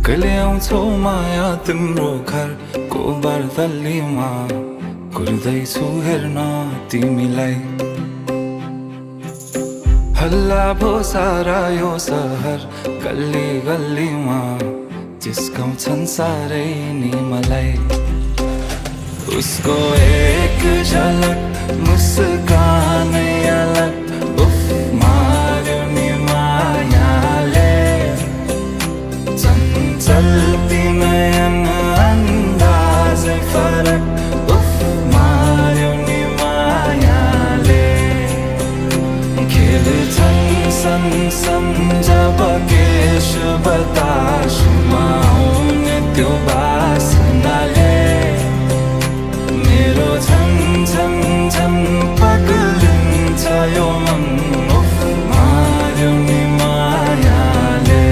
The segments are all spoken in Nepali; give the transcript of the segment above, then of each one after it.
कहिले आउँछौ माया तिम्रो घरको बर्दलीमा कुर्दैछु हेर्न तिमीलाई हल्ला भो सारा यो सहर गल्ली गल्लीमा जिस्काउँछन् सारै नि मलाई उसको एक झलक मुस्कानै अलग उफ मार्यो नि मायाले चञ्चल्ती नयन अन्दाजै फरक उफ मार्यो नि मायाले खेल्छन् सन जब केश बतासुमा आउने त्यो बासनाले मेरो झन पगलिन्छ यो मन उफ मार्यो नि मायाले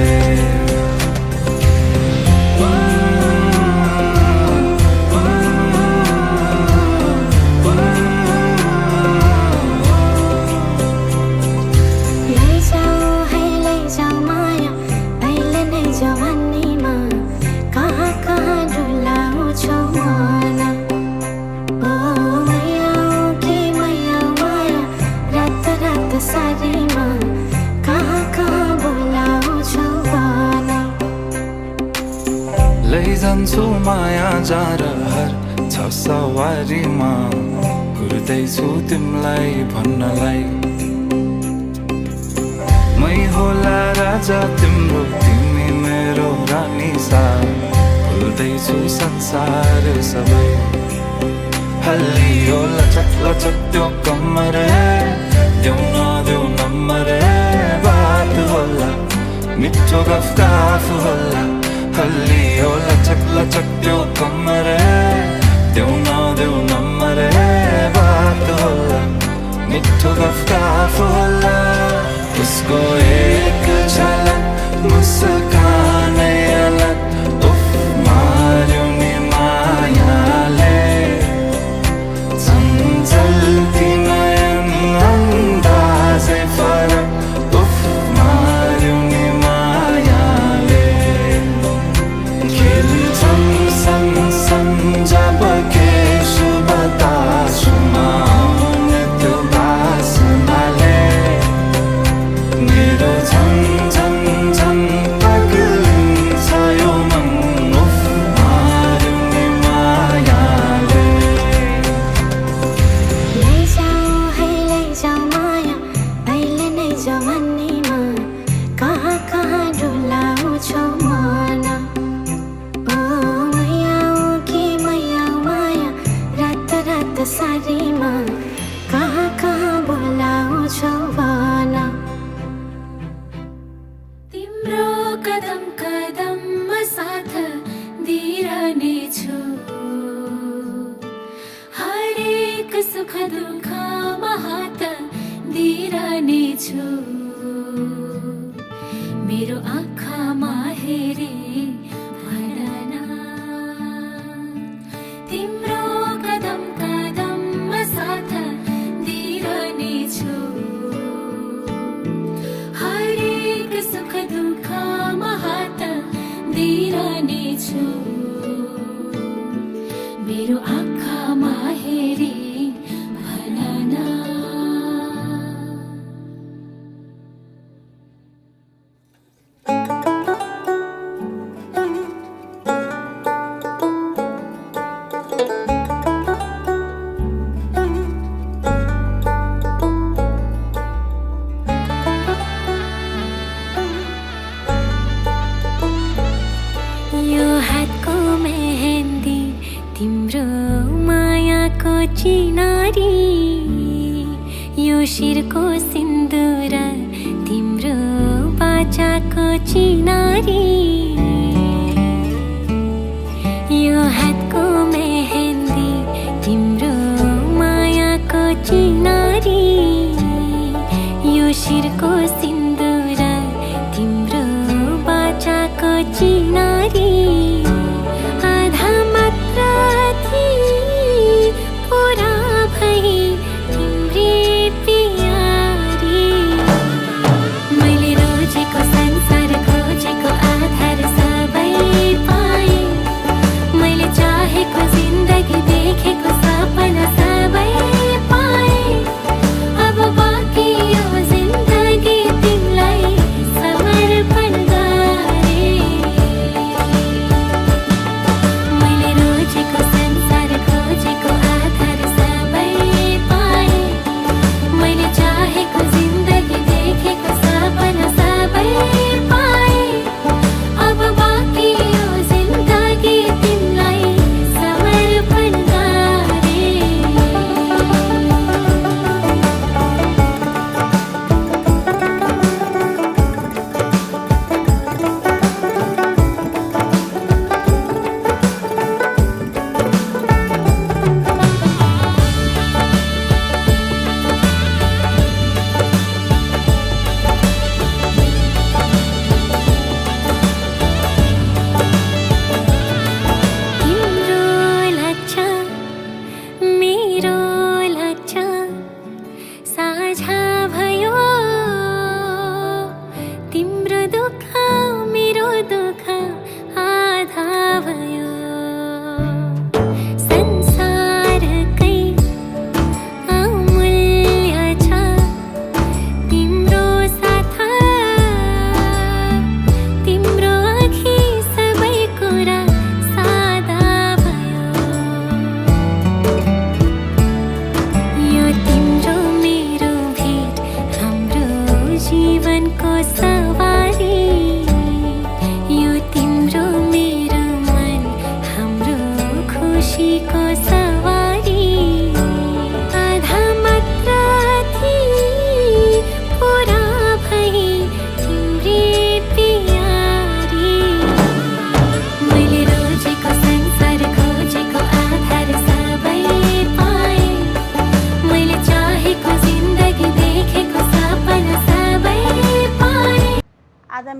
लैजान्छु माया जारहर छ सवारीमा कुर्दैछु तिमीलाई भन्नलाई मै होला राजा तिम्रो तिमी मेरो रानी सा भुल्दैछु संसार सबै हल्लियो लचक लचक त्यो कम्मर देऊ नदेऊ नम्बर बात होला मिठो गफ होला हल्लियो लचक लचक त्यो कम्मर देऊ नदेऊ नम्बर बात होला मिठो गफ होला उसको एक झलक मुस्कानै अलग उफ मार्यो नि मायाले चञ्चल्ती नयन अन्दाजै फरक उफ मार्यो नि मायाले खेल्छन् सन जब केश बतासुमा आउने त्यो बासनाले मेरो झन पगलिन्छ यो मन उफ मार्यो नि मायाले लैजाऊ माया अहिले नै जवानीमा कहाँ कहाँ डुलाउँछौ मन सारीमा कहाँ कहाँ बोलाउँछौ भन तिम्रो कदम कदममा साथ दिइरहनेछु हरेक सुख दुःखमा हात दिइरहनेछु मेरो आँखामा हेरे भन तिम्रो कदम कदममा साथ दिइरहनेछु हरेक सुख दुःखमा हात दिइरहनेछु मेरो आँखामा हेरे भन यो हातको मेहन्दी तिम्रो मायाको चिनारी यो शिरको सिन्दुर तिम्रो बाचाको चिनारी यो हातको मेहन्दी तिम्रो मायाको चिनारी यो शिरको सिन्दुर तिम्रो बाचाको चिनारी आधा मात्र थिए पुरा भई तिम्री प्यारी मैले रोजेको संसार खोजेको आधार सबै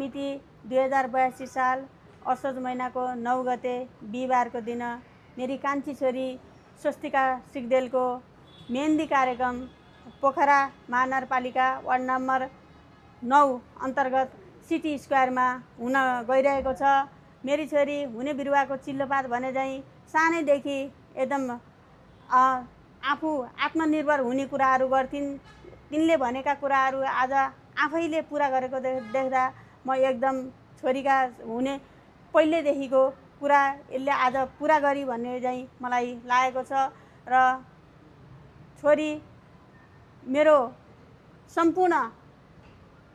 मिति 2082 साल असोज महिनाको 9 गते बिहिबारको दिन मेरी कान्छी छोरी स्वस्तिका सिग्देलको मेहन्दी कार्यक्रम पोखरा महानगरपालिका वार्ड नम्बर 9 अन्तर्गत सिटी स्क्वायरमा हुन गइरहेको छ। मेरी छोरी हुने बिरुवाको चिल्लोपात भने चाहिँ सानैदेखि एकदम आफू आत्मनिर्भर हुने कुराहरू गर्थिन्। तिनले भनेका कुराहरू आज आफैले पुरा गरेको देख्दा म एकदम छोरीका हुने पहिलेदेखिको कुरा यसले आज पुरा गरी भन्ने चाहिँ मलाई लागेको छ। र छोरी मेरो सम्पूर्ण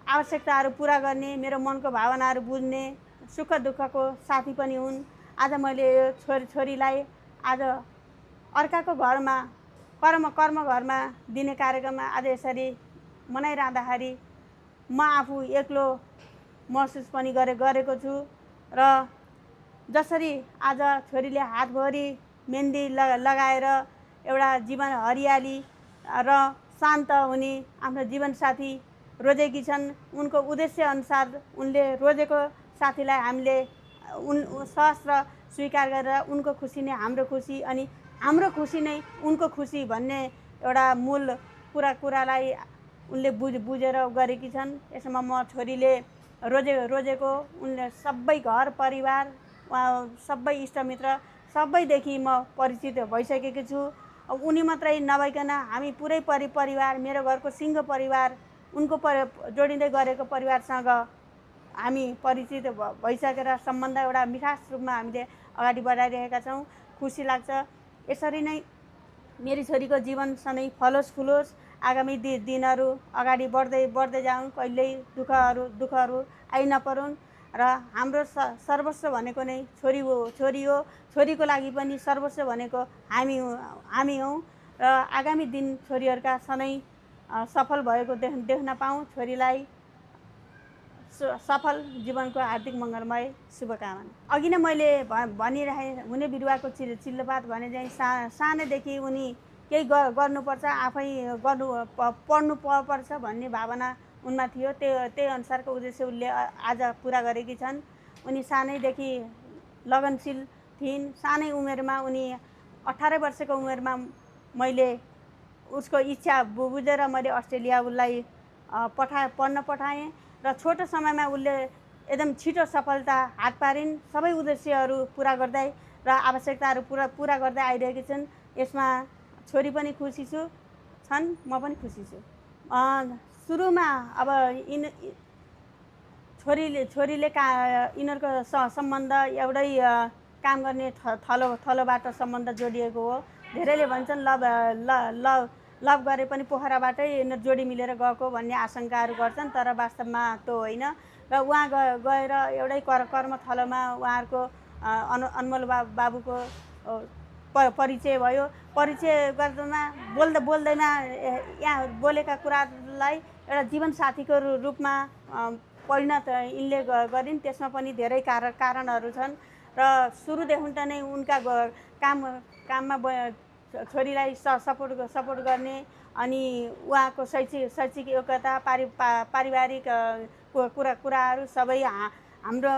आवश्यकताहरू पुरा गर्ने, मेरो मनको भावनाहरू बुझ्ने, सुख दुःखको साथी पनि हुन्। आज मैले यो छोरीलाई आज अर्काको घरमा कर्म घरमा दिने कार्यक्रममा आज यसरी मनाइरहँदाखेरि म आफू एक्लो महसुस पनि गरेको छु। र जसरी आज छोरीले हातभरि मेहन्दी लगाएर एउटा जीवन हरियाली र शान्त हुने आफ्नो जीवनसाथी रोजेकी छन्, उनको उद्देश्य अनुसार उनले रोजेको साथीलाई हामीले सहस्र स्वीकार गरेर उनको खुसी नै हाम्रो खुसी अनि हाम्रो खुसी नै उनको खुसी भन्ने एउटा मूल कुरालाई उनले बुझेर गरेकी छन्। यसमा म छोरीले रोजेको उनले सबै घर परिवार सबै इष्टमित्र सबैदेखि म परिचित भइसकेकी छु। उनी मात्रै नभइकन हामी पुरै परिवार, मेरो घरको सिङ्गो परिवार, उनको जोडिँदै गरेको परिवारसँग हामी परिचित भइसकेर सम्बन्ध एउटा मिठास रूपमा हामीले अगाडि बढाइरहेका छौँ। खुसी लाग्छ। यसरी नै मेरी छोरीको जीवन सधैँ फलोस् फुलोस्, आगामी दिनहरू अगाडि बढ्दै जाउँ, कहिल्यै दुःखहरू आइ नपरुन्। र हाम्रो सर्वस्व भनेको नै छोरी हो। छोरीको लागि पनि सर्वस्व भनेको हामी हौँ। र आगामी दिन छोरीहरूका सधैँ सफल भएको देख्न पाऊँ। छोरीलाई सफल जीवनको हार्दिक मङ्गलमय शुभकामना। अघि नै मैले भनिरहेँ हुने बिरुवाको चिल्लोपात भने चाहिँ सानैदेखि उनी केही गर्नुपर्छ, आफै पढ्नुपर्छ भन्ने भावना उनमा थियो। त्यही अनुसारको उद्देश्य उसले आज पुरा गरेकी छन्। उनी सानैदेखि लगनशील थिइन्। सानै उमेरमा उनी 18 वर्षको उमेरमा मैले उसको इच्छा बुझेर मैले अस्ट्रेलिया उसलाई पढ्न पठाएँ र छोटो समयमा उसले एकदम छिटो सफलता हात पारिन्। सबै उद्देश्यहरू पुरा गर्दै र आवश्यकताहरू पुरा गर्दै आइरहेकी छन्। यसमा छोरी पनि खुसी छन्, म पनि खुसी छु। सुरुमा अब छोरीले यिनीहरूको सम्बन्ध एउटै काम गर्ने थलोबाट सम्बन्ध जोडिएको हो। धेरैले भन्छन् लभ गरे पनि पोखराबाटै यिनीहरू जोडी मिलेर गएको भन्ने आशंकाहरू गर्छन्, तर वास्तवमा त्यो होइन। र उहाँ गएर एउटै कर्मथलोमा उहाँहरूको अनमोल बाबुको परिचय भयो। परिचय गर्दामा बोल्दैमा यहाँ बोलेका कुरालाई एउटा जीवनसाथीको रूपमा परिणत यिनले गरिन्। त्यसमा पनि धेरै कारणहरू छन्। र सुरुदेखि नै उनका काममा छोरीलाई सपोर्ट गर्ने अनि उहाँको शैक्षिक योग्यता पारिवारिक कुराहरू सबै हाम्रो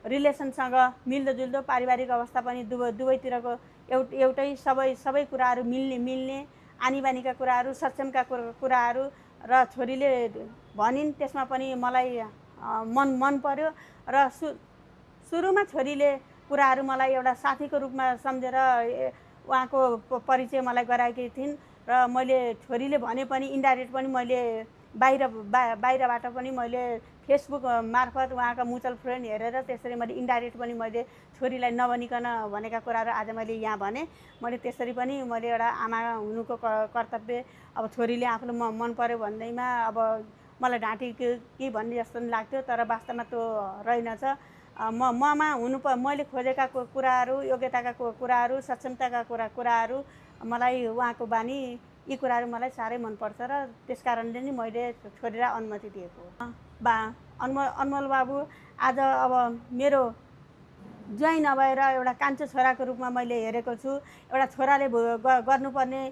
रिलेसनसँग मिल्दोजुल्दो, पारिवारिक अवस्था पनि दुवैतिरको एउटै सबै कुराहरू मिल्ने आनीबानीका कुराहरू, सक्षमका कुराहरू र छोरीले भनिन्। त्यसमा पनि मलाई मन पर्यो। र सुरुमा छोरीले कुराहरू मलाई एउटा साथीको रूपमा सम्झेर उहाँको परिचय मलाई गराएकी थिइन्। र मैले छोरीले भने पनि इन्डाइरेक्ट पनि मैले बाहिरबाट पनि मैले फेसबुक मार्फत उहाँका म्युचुअल फ्रेन्ड हेरेर त्यसरी मैले इन्डाइरेक्ट पनि मैले छोरीलाई नभनिकन भनेका कुराहरू आज मैले यहाँ भने। मैले त्यसरी पनि मैले एउटा आमा हुनुको कर्तव्य अब छोरीले आफूलाई मन पर्यो भन्दैमा अब मलाई ढाँटी के भन्ने जस्तो पनि लाग्थ्यो, तर वास्तवमा त्यो रहेनछ। ममा मैले खोजेका कुराहरू, योग्यताका कुराहरू, सक्षमताका कुराहरू मलाई उहाँको बानी यी कुराहरू मलाई साह्रै मनपर्छ र त्यस कारणले नै मैले छोरीलाई अनुमति दिएको हो। अनमोल बाबु आज अब मेरो ज्वाइँ नभएर एउटा कान्छो छोराको रूपमा मैले हेरेको छु। एउटा छोराले गर्नुपर्ने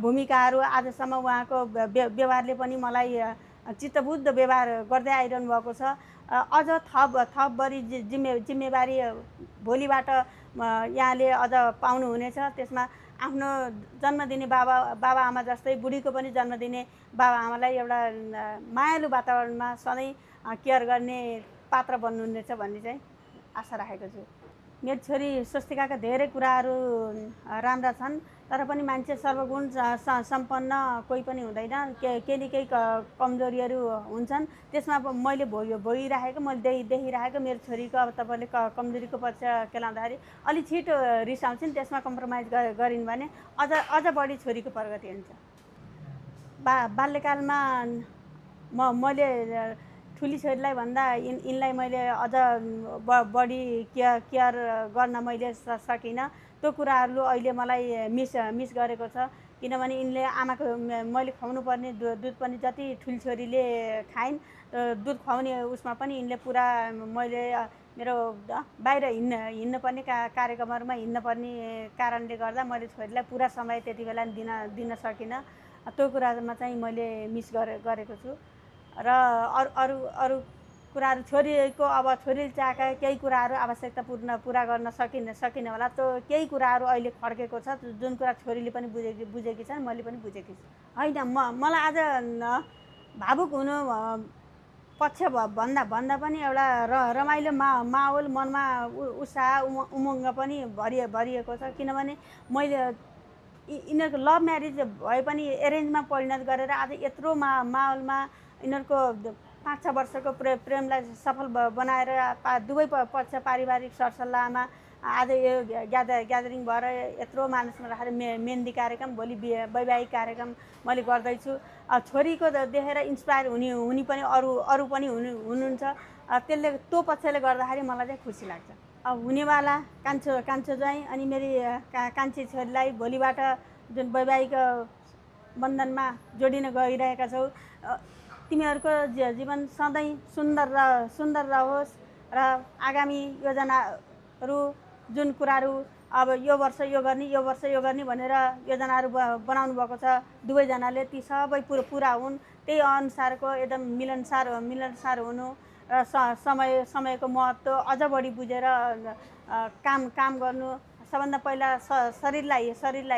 भूमिकाहरू आजसम्म उहाँको व्यवहारले पनि मलाई चित्तबुद्ध व्यवहार गर्दै आइरहनु भएको छ। अझ थप बढी जिम्मेवारी भोलिबाट यहाँले अझ पाउनुहुनेछ। त्यसमा आफ्नो जन्म दिने बाबा आमा जस्तै बुढीको पनि जन्म दिने बाबा आमालाई एउटा मायालु वातावरणमा सधैँ केयर गर्ने पात्र बन्नुहुनेछ भन्ने चाहिँ आशा राखेको छु। मेरो छोरी स्वस्तिकाका धेरै कुराहरू राम्रा छन्, तर पनि मान्छे सर्वगुण सम्पन्न कोही पनि हुँदैन। केही न केही कमजोरीहरू हुन्छन्। त्यसमा मैले भोगिराखेको, मैले देखिराखेको मेरो छोरीको अब तपाईँले कमजोरीको पक्ष केलाउँदाखेरि अलिक छिटो रिसाउँछन्। त्यसमा कम्प्रोमाइज गरिन् भने अझ बढी छोरीको प्रगति हुन्छ। बाल्यकालमा मैले ठुली छोरीलाई भन्दा यिनलाई मैले अझ बढी केयर गर्न मैले सकिनँ। त्यो कुराहरू अहिले मलाई मिस गरेको छ, किनभने यिनले आमाको मैले खुवाउनु पर्ने दुध पनि जति ठुली छोरीले खाइन्, दुध खुवाउने उसमा पनि यिनले पुरा मैले मेरो बाहिर हिँड्न पर्ने कार्यक्रमहरूमा हिँड्न पर्ने कारणले गर्दा मैले छोरीलाई पुरा समय त्यति बेला दिन सकिनँ। त्यो कुरामा चाहिँ मैले मिस गरेको छु। र अरू कुराहरू छोरीको अब छोरीले चाहेका केही कुराहरू आवश्यकता पुरा गर्न सकिने होला। त्यो केही कुराहरू अहिले खड्केको छ, जुन कुरा छोरीले पनि बुझेकी छन्, मैले पनि बुझेकी छु। होइन, मलाई आज भावुक हुनु पक्ष भन्दा पनि एउटा रमाइलो माहौल, मनमा उत्साह उमङ्ग पनि भरिएको छ। किनभने मैले यिनीहरूको लभ म्यारिज भए पनि एरेन्जमा परिणत गरेर आज यत्रो माहौलमा यिनीहरूको 5-6 वर्षको प्रेमलाई सफल बनाएर दुवै पक्ष पारिवारिक सरसल्लाहमा आज यो ग्यादरिङ भएर यत्रो मानिसमा राखेर मेहन्दी कार्यक्रम, भोलि वैवाहिक कार्यक्रम मैले गर्दैछु। छोरीको देखेर इन्सपायर हुने पनि अरू पनि हुनुहुन्छ। त्यसले त्यो पक्षले गर्दाखेरि मलाई चाहिँ खुसी लाग्छ। अब हुनेवाला कान्छो ज्वाइँ अनि मेरी कान्छी छोरीलाई भोलिबाट जुन वैवाहिक बन्धनमा जोडिन गइरहेका छौँ, तिमीहरूको जीवन सधैँ सुन्दर रहोस् र आगामी योजनाहरू जुन कुराहरू अब यो वर्ष यो गर्ने भनेर योजनाहरू बनाउनु भएको छ, दुवैजनाले ती सबै पुरा हुन्। त्यही अनुसारको एकदम मिलनसार हुनु र समयको महत्त्व अझ बढी बुझेर काम गर्नु। सबभन्दा पहिला शरीरलाई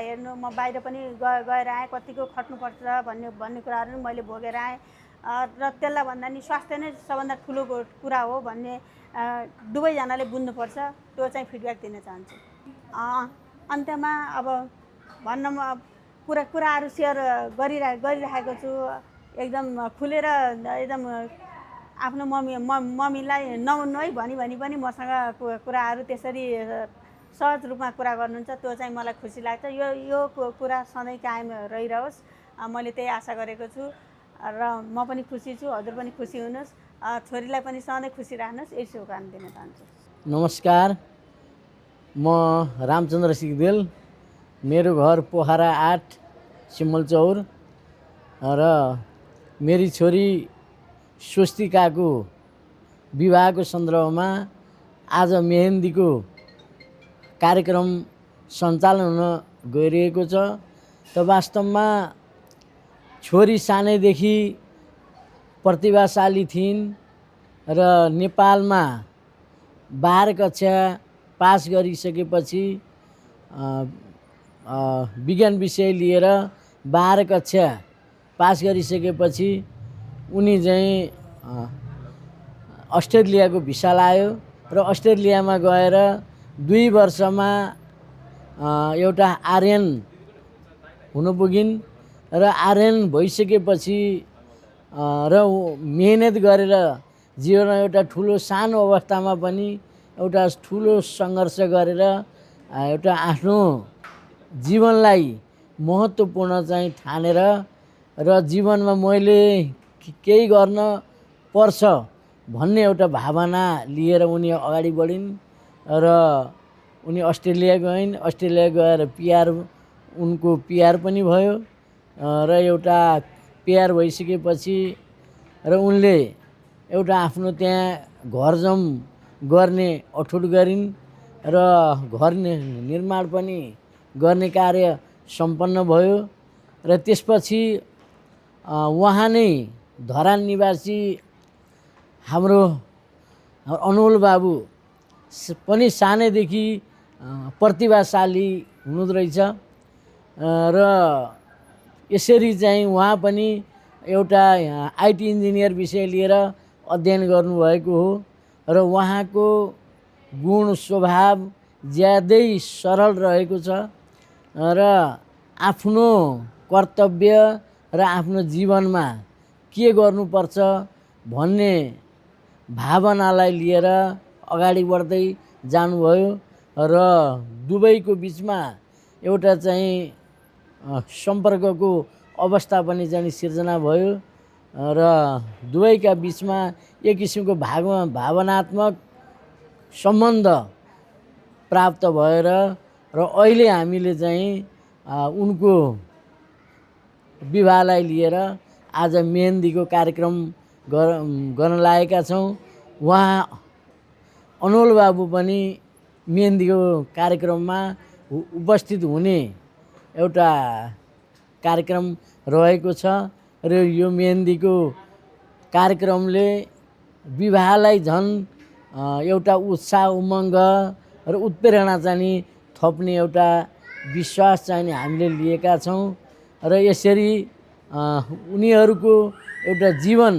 हेर्नु। म बाहिर पनि गएर आएँ, कतिको खट्नुपर्छ भन्ने कुराहरू मैले भोगेर आएँ र त्यसलाई भन्दा नि स्वास्थ्य नै सबभन्दा ठुलो कुरा हो भन्ने दुवैजनाले बुझ्नुपर्छ। त्यो चाहिँ फिडब्याक दिन चाहन्छु। अन्त्यमा अब कुराहरू सेयर गरिरहेको छु। एकदम खुलेर एकदम आफ्नो मम्मीलाई नहुनु है भनी पनि मसँग कुराहरू त्यसरी सहज रूपमा कुरा गर्नुहुन्छ। त्यो चाहिँ मलाई खुसी लाग्छ। यो कुरा सधैँ कायम रहिरहोस्, मैले त्यही आशा गरेको छु र म पनि खुसी छु, हजुर पनि खुसी हुनुहोस्, छोरीलाई पनि सधैँ खुसी राख्नुहोस्, यही शुभकामना दिन चाहन्छु। नमस्कार, म रामचन्द्र सिगदेल। मेरो घर पोखरा 8 सिमलचौर र मेरी छोरी स्वस्तिकाको विवाहको सन्दर्भमा आज मेहेन्दीको कार्यक्रम सञ्चालन हुन गइरहेको छ। त वास्तवमा छोरी सानैदेखि प्रतिभाशाली थिइन् र नेपालमा 12 कक्षा पास गरिसकेपछि विज्ञान विषय लिएर 12 कक्षा पास गरिसकेपछि उनी चाहिँ अस्ट्रेलियाको भिसा लायो र अस्ट्रेलियामा गएर 2 वर्षमा एउटा आर्यन हुन पुगिन् र आर्यन भइसकेपछि र मेहनत गरेर जीवनमा एउटा ठुलो सानो अवस्थामा पनि एउटा ठुलो सङ्घर्ष गरेर एउटा आफ्नो जीवनलाई महत्त्वपूर्ण चाहिँ ठानेर र जीवनमा मैले केही गर्न पर्छ भन्ने एउटा भावना लिएर उनी अगाडि बढिन् र उनी अस्ट्रेलिया गइन्। अस्ट्रेलिया गएर उनको पिआर पनि भयो र एउटा पिआर भइसकेपछि र उनले एउटा आफ्नो त्यहाँ घरजम गर्ने अठोट गरिन् र घर निर्माण पनि गर्ने कार्य सम्पन्न भयो र त्यसपछि उहाँ नै धरान निवासी हाम्रो अनमोल बाबु पनि सानैदेखि प्रतिभाशाली हुनुहुँदो रहेछ र यसरी चाहिँ उहाँ पनि एउटा आइटी इन्जिनियर विषय लिएर अध्ययन गर्नुभएको हो र उहाँको गुण स्वभाव ज्यादै सरल रहेको छ र आफ्नो कर्तव्य र आफ्नो जीवनमा के गर्नुपर्छ भन्ने भावनालाई लिएर अगाडि बढ्दै जानुभयो र दुवैको बिचमा एउटा चाहिँ सम्पर्कको अवस्था पनि चाहिँ सिर्जना भयो र दुवैका बिचमा एक किसिमको भावनात्मक सम्बन्ध प्राप्त भएर र अहिले हामीले चाहिँ उनको विवाहलाई लिएर आज मेहन्दीको कार्यक्रम गर्न लागेका छौँ। उहाँ अनमोल बाबु पनि मेहन्दीको कार्यक्रममा उपस्थित हुने एउटा कार्यक्रम रहेको छ र यो मेहन्दीको कार्यक्रमले विवाहलाई झन् एउटा उत्साह उमङ्ग र उत्प्रेरणा चाहिँ थप्ने एउटा विश्वास चाहिँ हामीले लिएका छौँ र यसरी उनीहरूको एउटा जीवन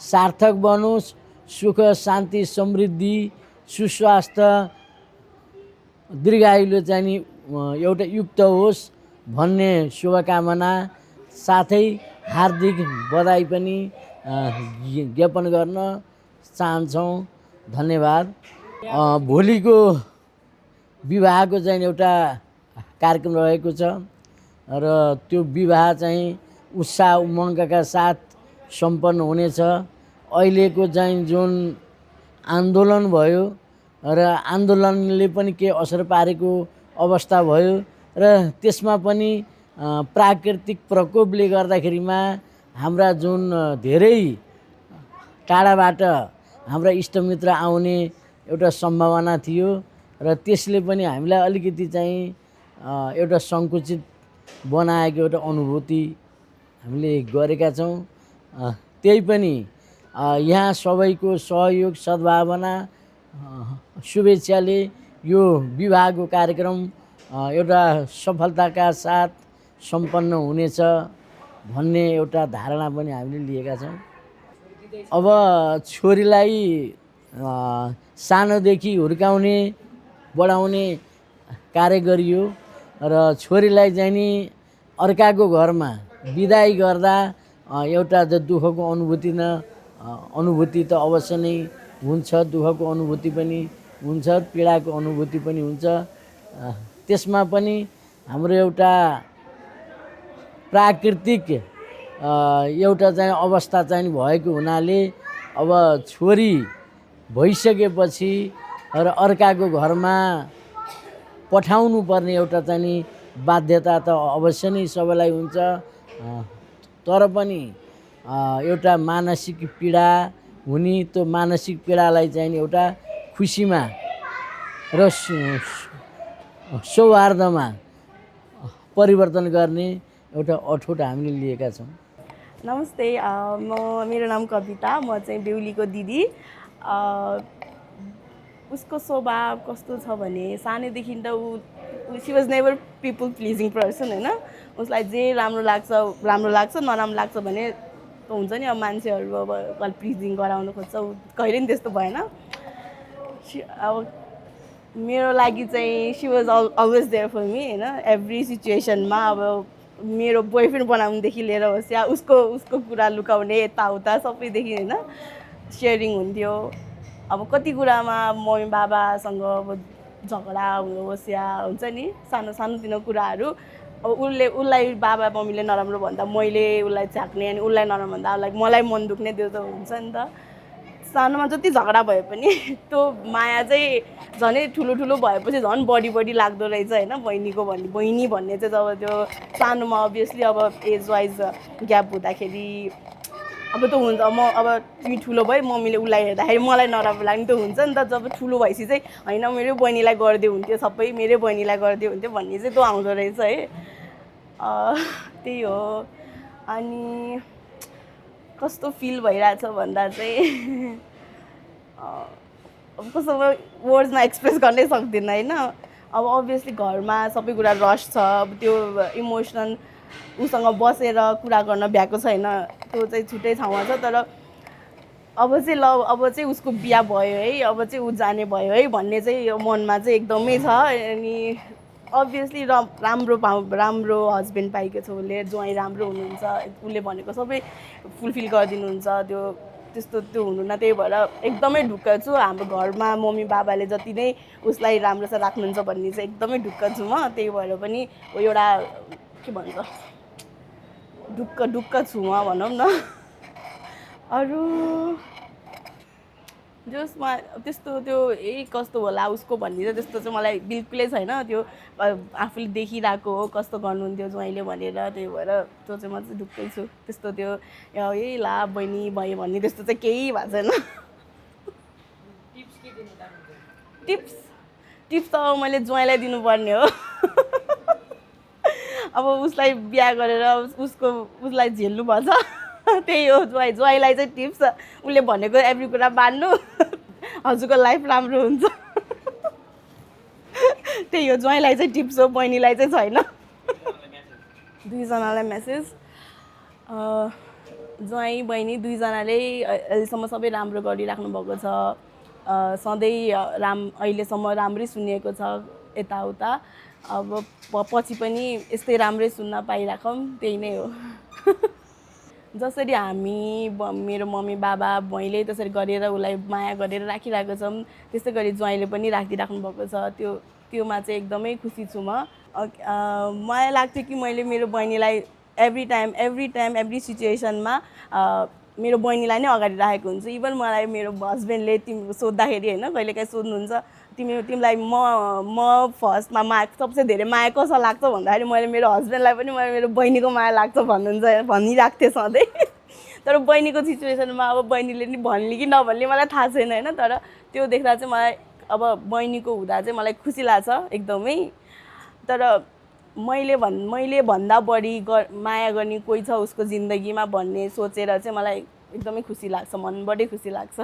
सार्थक बनोस्, सुख शान्ति समृद्धि सुस्वास्थ्य दीर्घायुले चाहिँ एउटा युक्त होस् भन्ने शुभकामना साथै हार्दिक बधाई पनि ज्ञापन गर्न चाहन्छौँ। धन्यवाद। भोलिको विवाहको चाहिँ एउटा कार्यक्रम रहेको छ र त्यो विवाह चाहिँ उत्साह उमङ्गका साथ सम्पन्न हुनेछ। अहिलेको चाहिँ जुन आन्दोलन भयो र आन्दोलनले पनि के असर पारेको अवस्था भयो र त्यसमा पनि प्राकृतिक प्रकोपले गर्दाखेरिमा हाम्रा जुन धेरै टाढाबाट हाम्रा इष्टमित्र आउने एउटा सम्भावना थियो र त्यसले पनि हामीलाई अलिकति चाहिँ एउटा सङ्कुचित बनाएको एउटा अनुभूति हामीले गरेका छौँ। त्यही पनि यहाँ सबैको सहयोग सद्भावना शुभेच्छाले यो विवाहको कार्यक्रम एउटा सफलताका साथ सम्पन्न हुनेछ भन्ने एउटा धारणा पनि हामीले लिएका छौँ। अब छोरीलाई सानोदेखि हुर्काउने बढाउने कार्य गरियो र छोरीलाई चाहिँ नि अर्काको घरमा बिदाई गर्दा एउटा दुःखको अनुभूति त अवश्य नै हुन्छ, दुःखको अनुभूति पनि हुन्छ, पीडाको अनुभूति पनि हुन्छ। त्यसमा पनि हाम्रो एउटा प्राकृतिक एउटा चाहिँ अवस्था चाहिँ भएको हुनाले अब छोरी भइसकेपछि र अर्काको घरमा पठाउनु पर्ने एउटा चाहिँ बाध्यता त अवश्य नै सबैलाई हुन्छ। तर पनि एउटा मानसिक पीडा हुने त्यो मानसिक पीडालाई चाहिँ एउटा खुसीमा र सौहार्दमा परिवर्तन गर्ने एउटा अठोट हामीले लिएका छौँ। नमस्ते, मेरो नाम कविता, म चाहिँ बेहुलीको दिदी। उसको स्वभाव कस्तो छ भने सानैदेखि त she was never people pleasing person होइन। उसलाई जे राम्रो लाग्छ नराम्रो लाग्छ भने त हुन्छ नि, अब मान्छेहरू अब प्लिजिङ गराउनु खोज्छ, कहिले नि त्यस्तो भएन। अब मेरो लागि चाहिँ she was always there for me होइन। एभ्री सिचुएसनमा अब मेरो बोयफ्रेन्ड बनाउनुदेखि लिएर होस् या उसको कुरा लुकाउने यताउता सबैदेखि होइन सेयरिङ हुन्थ्यो। अब कति कुरामा मम्मी बाबासँग अब झगडा होस् या हुन्छ नि सानो सानोतिनो कुराहरू, अब उसलाई बाबा मम्मीले नराम्रो भन्दा मैले उसलाई झाक्ने अनि उसलाई नराम्रो भन्दा मलाई मन दुख्ने, त्यो त हुन्छ नि त। सानोमा जति झगडा भए पनि त्यो माया चाहिँ झनै ठुलो भएपछि झन् बढी लाग्दो रहेछ होइन। बहिनी भन्ने चाहिँ जब त्यो सानोमा अभियसली अब एज वाइज ग्याप हुँदाखेरि अब त हुन्छ। अब तिमी ठुलो भयो, मम्मीले उसलाई हेर्दाखेरि मलाई नराम्रो लाग्ने त हुन्छ नि त। जब ठुलो भएपछि चाहिँ होइन मेरो बहिनीलाई गरिदियो हुन्थ्यो, सबै मेरो बहिनीलाई गरिदियो हुन्थ्यो भन्ने चाहिँ त्यो आउँदो रहेछ है। त्यही हो। अनि कस्तो फिल भइरहेछ भन्दा चाहिँ अब कस्तो वर्ड्समा एक्सप्रेस गर्नै सक्दिनँ होइन। अब अभियसली घरमा सबै कुरा रस छ, अब त्यो इमोसनल उसँग बसेर कुरा गर्न भ्याएको छैन, त्यो चाहिँ छुट्टै ठाउँमा छ। तर अब चाहिँ अब चाहिँ उसको बिहा भयो है, अब चाहिँ ऊ जाने भयो है भन्ने चाहिँ मनमा चाहिँ एकदमै छ। अनि अभियसली राम्रो हस्बेन्ड पाएको छ उसले, ज्वाइँ राम्रो हुनुहुन्छ, उसले भनेको सबै फुलफिल गरिदिनुहुन्छ, त्यो हुनुहुन्न। त्यही भएर एकदमै ढुक्क छु। हाम्रो घरमा मम्मी बाबाले जति नै उसलाई राम्रोसँग राख्नुहुन्छ भन्ने चाहिँ एकदमै ढुक्क छु म। त्यही भएर पनि एउटा के भन्छ ढुक्क छु म भनौँ न। अरू जसमा त्यस्तो त्यो कस्तो होला उसको भन्ने चाहिँ त्यस्तो चाहिँ मलाई बिल्कुलै छैन। त्यो आफूले देखिरहेको हो कस्तो गर्नुहुन्थ्यो ज्वाइँले भनेर, त्यही भएर त्यो चाहिँ म चाहिँ ढुक्कै छु। त्यस्तो त्यो ला बहिनी भयो भन्ने त्यस्तो चाहिँ केही भएको छैन। टिप्स त मैले ज्वाइँलाई दिनुपर्ने हो। अब उसलाई बिहा गरेर उसलाई झेल्नु पर्छ, त्यही हो। ज्वाइँलाई चाहिँ टिप्स, उसले भनेको एभ्री कुरा मान्नु, हजुरको लाइफ राम्रो हुन्छ। त्यही हो, ज्वाइँलाई चाहिँ टिप्स हो, बहिनीलाई चाहिँ छैन। दुईजनालाई मेसेज, ज्वाइँ बहिनी दुईजनाले अहिलेसम्म सबै राम्रो गरिराख्नु भएको छ। सधैँ अहिलेसम्म राम्रै सुनिएको छ यताउता। अब पछि पनि यस्तै राम्रै सुन्न पाइराखौँ, त्यही नै हो। जसरी मेरो मम्मी बाबा बहिनीले त्यसरी गरेर उसलाई माया गरेर राखिरहेको छौँ, त्यस्तै गरी ज्वाइँले पनि राखिदिइराख्नु भएको छ। त्योमा चाहिँ एकदमै खुसी छु म। मलाई लाग्थ्यो कि मैले मेरो बहिनीलाई एभ्री सिचुएसनमा मेरो बहिनीलाई नै अगाडि राखेको हुन्छु। इभन मलाई मेरो हस्बेन्डले सोद्धाखेरि होइन, कहिलेकाहीँ सोध्नुहुन्छ तिमीलाई म फर्स्टमा सबसे धेरै माया कसो लाग्छ भन्दाखेरि मैले मेरो हस्बेन्डलाई पनि मैले मेरो बहिनीको माया लाग्छ भनिरहेको थिएँ सधैँ। तर बहिनीको सिचुएसनमा अब बहिनीले नि भन्ने कि नभन्ने मलाई थाहा छैन होइन। तर त्यो देख्दा चाहिँ मलाई अब बहिनीको हुँदा चाहिँ मलाई खुसी लाग्छ एकदमै। तर मैले भन्दा बढी माया गर्ने कोही छ उसको जिन्दगीमा भन्ने सोचेर चाहिँ मलाई एकदमै खुसी लाग्छ, मनबाटै खुसी लाग्छ।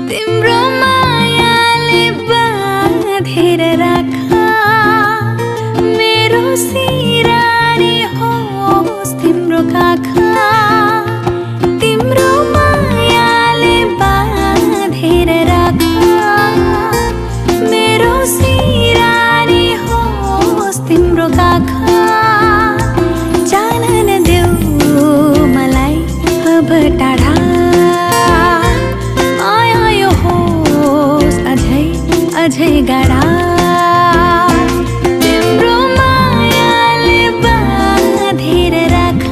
तिम्रो मायाले बाँधेर राख मेरो सिरानी होस् तिम्रो काखा। तिम्रो मायाले बाँधेर राख मेरो सिरानी होस् तिम्रो काखा। जान नदेऊ मलाई अब टाढा, अझै गाडा। तिम्रो मायाले बाँधेर राख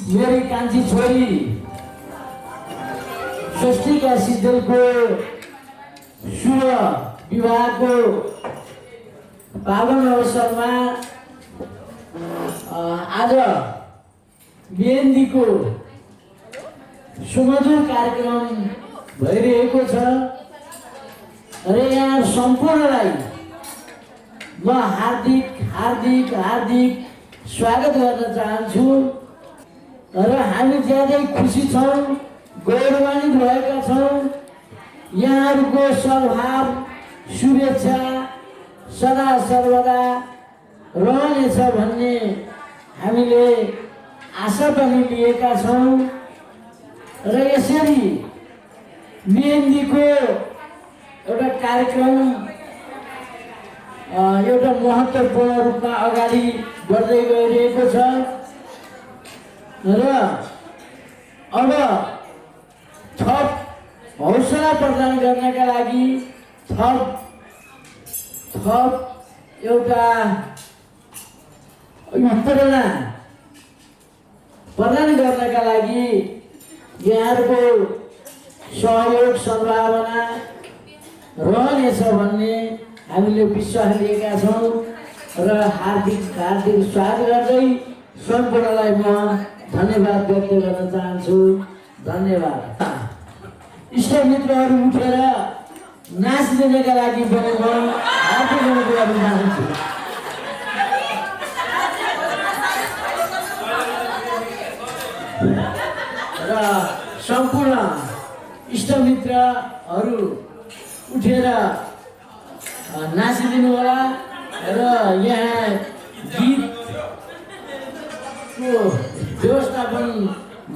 मेरी कान्छी छोरी स्वस्तिका सिद्धलको शुभ विवाहको पावन अवसरमा आज मेहन्दीको सुमधुर कार्यक्रम भइरहेको छ र यहाँ सम्पूर्णलाई म हार्दिक स्वागत गर्न चाहन्छु र हामी ज्यादै खुसी छौँ, गौरवान्वित भएका छौँ। यहाँहरूको सद्भाव शुभेच्छा सदा सर्वदा रहनेछ भन्ने हामीले आशा पनि लिएका छौँ र यसरी मेहन्दीको एउटा कार्यक्रम एउटा महत्त्वपूर्ण रूपमा अगाडि बढ्दै गइरहेको छ र अब थप हौसला प्रदान गर्नका लागि थप एउटा प्रेरणा प्रदान गर्नका लागि यहाँहरूको सहयोग सद्भावना रहनेछ भन्ने हामीले विश्वास लिएका छौँ र हार्दिक स्वागत गर्दै सम्पूर्णलाई म धन्यवाद व्यक्त गर्न चाहन्छु। धन्यवाद। इष्टमित्रहरू उठेर नाचिदिनका लागि पनि म हार्दिक अनुरोध गर्न चाहन्छु। र सम्पूर्ण इष्टमित्रहरू उठेर नाचिदिनु होला र यहाँ गीतको व्यवस्थापन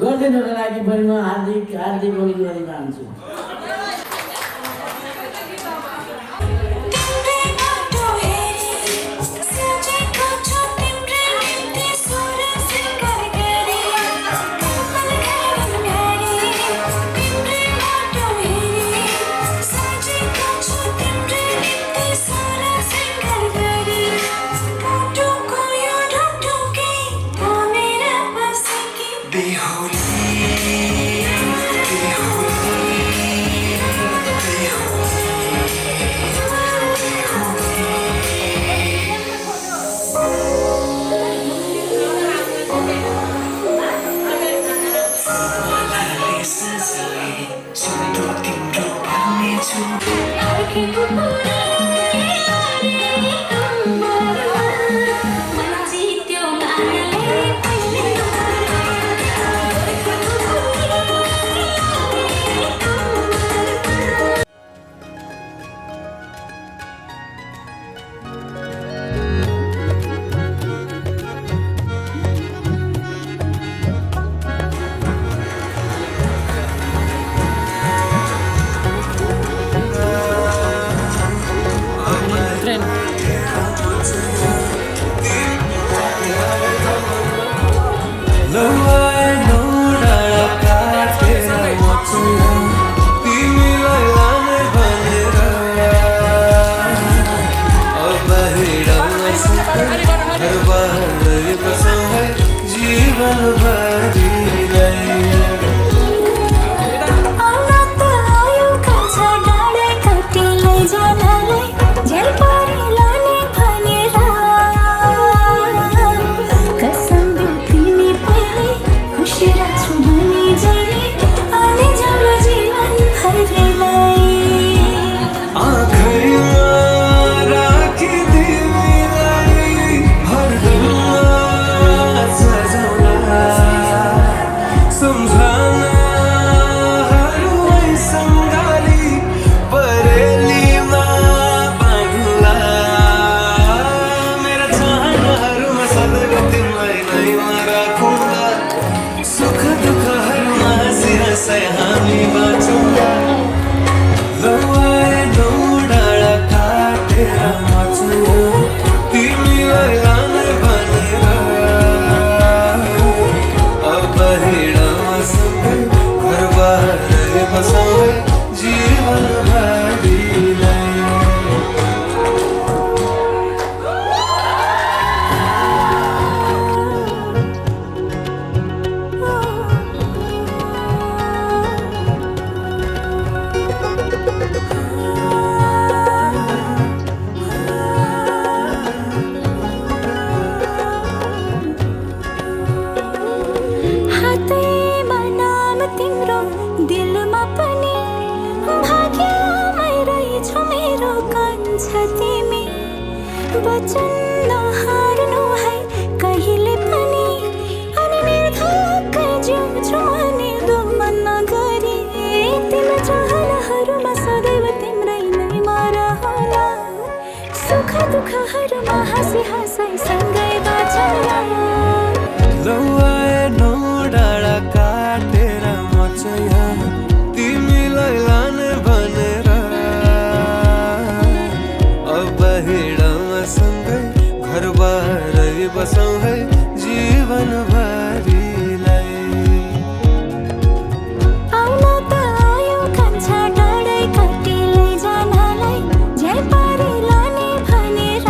गरिदिनुको लागि पनि म हार्दिक अनुरोध गर्न चाहन्छु। वचन नहार्नु है कहिले पनि अनि निर्धक्क जिउँछु अनि दुःख नगरी तिम्रो चाहनाहरूमा सदैव तिम्रै नै मरहला सुख दुःखहरूमा हाँसी हाँसाइ सँगै बाँचला लौआए नौ डाँडा काटेर म चाहिँ यहाँ तिमीलाई लाने भनेर अब हिँडमा सँगै घर बाह्रै बसौँ है जीवन भरिलाई आउन त आयो कान्छा डाँडै काटी लैजानलाई झ्याइ पारी लाने भनेर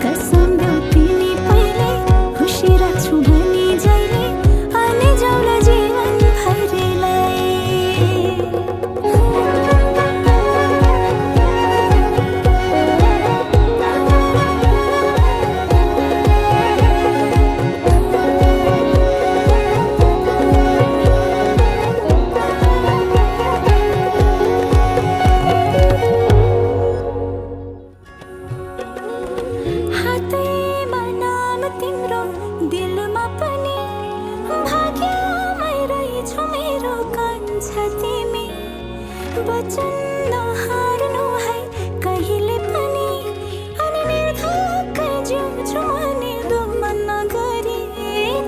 कसम देऊ तिमी पहिले खुसी राख्छु भनी जहिले अनि जाउला जीवन भरिलाई हातैमा नाम तिम्रो दिलमा पनि भाग्यमै रहेछौ मेरो कान्छा तिमी वचन नहार्नु है कहिले पनि अनि निर्धक्क जिउँछु अनि दुःख नगरी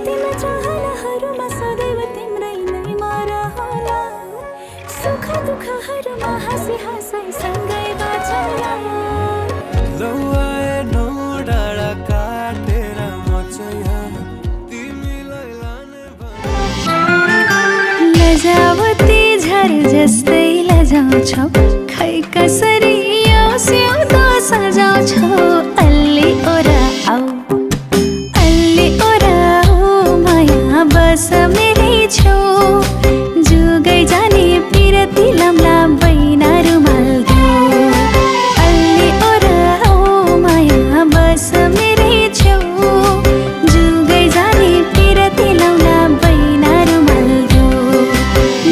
तिम्रो चाहनाहरूमा सदैव तिम्रै नै मरहला सुख दुःखहरूमा हाँसी हाँसाइ सँगै बाँचला लौआए नौ डाँडा काटेर म चाहिँ यहाँ तिमीलाई लाने लजावती झर जस्तै लजाउँछौ खै कसरी यो सिउँदो सजाउँछौ अल्ली ओरा आऊ अल्ली ओरा आऊ माया बस मेरै छेउ जुगै जाने पिरती लम्ला बैना रुमाल देऊ अल्ली ओरा आऊ माया बस मेरै छेउ जुगै जाने पिरती लम्ला बैना रुमाल देऊ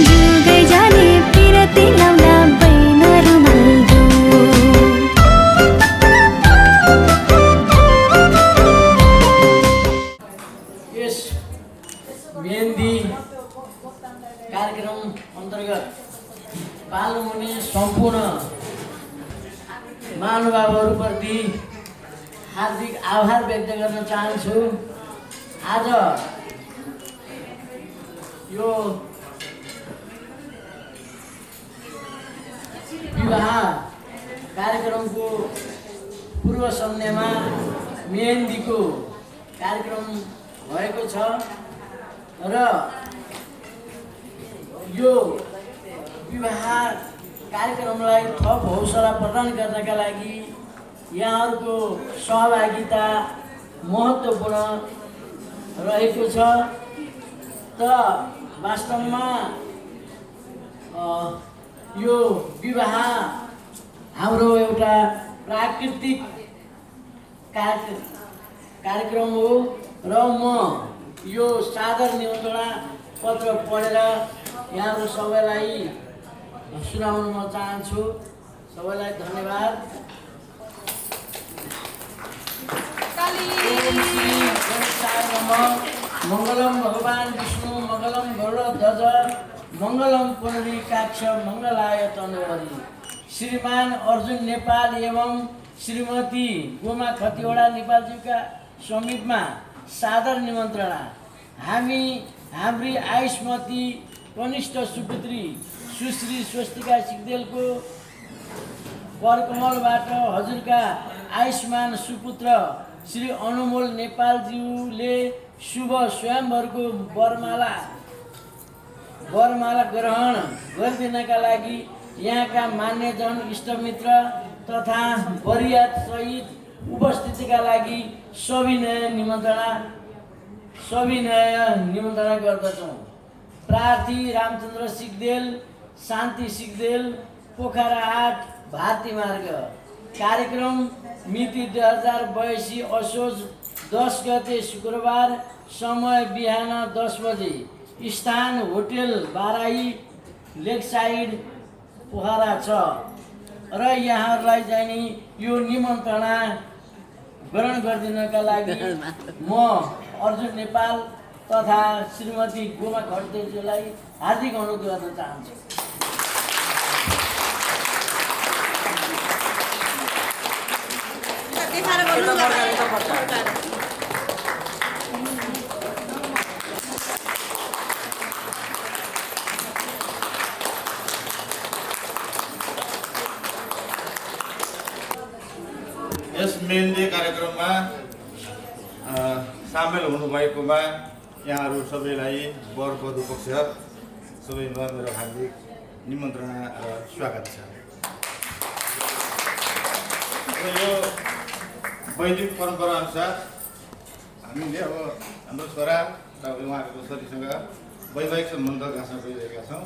जुगै जाने पिरती लम्ला बैना रुमाल देऊ यस मेहन्दी कार्यक्रम अन्तर्गत पाल्नुहुने सम्पूर्ण महानुभावहरूप्रति हार्दिक आभार व्यक्त गर्न चाहन्छु। आज यो विवाह कार्यक्रमको पूर्व सन्ध्यामा मेहन्दीको कार्यक्रम भएको छ र यो विवाह कार्यक्रमलाई थप हौसला प्रदान गर्नका लागि यहाँहरूको सहभागिता महत्त्वपूर्ण रहेको छ। त वास्तवमा यो विवाह हाम्रो एउटा प्राकृतिक कार्यक्रम हो र म यो सादर निमन्त्रणा पत्र पढेर यहाँहरू सबैलाई सुनाउन म चाहन्छु। सबैलाई धन्यवाद। मङ्गलम भगवान् विष्णु मङ्गलम गरुडध्वज मङ्गलम पुनरीकाक्ष मङ्गलाय तनोहरि। श्रीमान अर्जुन नेपाल एवं श्रीमती गोमा खतिवडा नेपालज्यूका समीपमा सादर निमन्त्रणा। हाम्री आयुष्मती कनिष्ठ सुपुत्री सुश्री स्वस्तिका सिग्देलको परकमलबाट हजुरका आयुष्मान सुपुत्र श्री अनुमोल नेपालज्यूले शुभ स्वयंवरको वरमाला ग्रहण गरिदिनका लागि यहाँका मान्यजन इष्टमित्र तथा बरियात सहित उपस्थितिका लागि सविनय निमन्त्रणा गर्दछौँ। प्रार्थी रामचन्द्र सिग्देल, शान्ति सिग्देल, पोखरा 8 भारती मार्ग। कार्यक्रम मिति 2082 असोज 10 गते शुक्रबार, समय बिहान 10 बजे, स्थान होटेल बाराही लेकसाइड पोखरा 6। र यहाँहरूलाई चाहिँ नि यो निमन्त्रणा ग्रहण गरिदिनका लागि म अर्जुन नेपाल तथा श्रीमती गोमा खड्तेज्यूलाई हार्दिक अनुरोध गर्न चाहन्छु। यस मेहेन्दी कार्यक्रममा सामेल हुनुभएकोमा यहाँहरू सबैलाई वर वधु पक्ष सबैमा मेरो हार्दिक निमन्त्रणा र स्वागत छ। यो वैदिक परम्परा अनुसार हामीले अब हाम्रो छोरा र उहाँहरूको छोरीसँग वैवाहिक सम्बन्ध गाँस्न गइरहेका छौँ।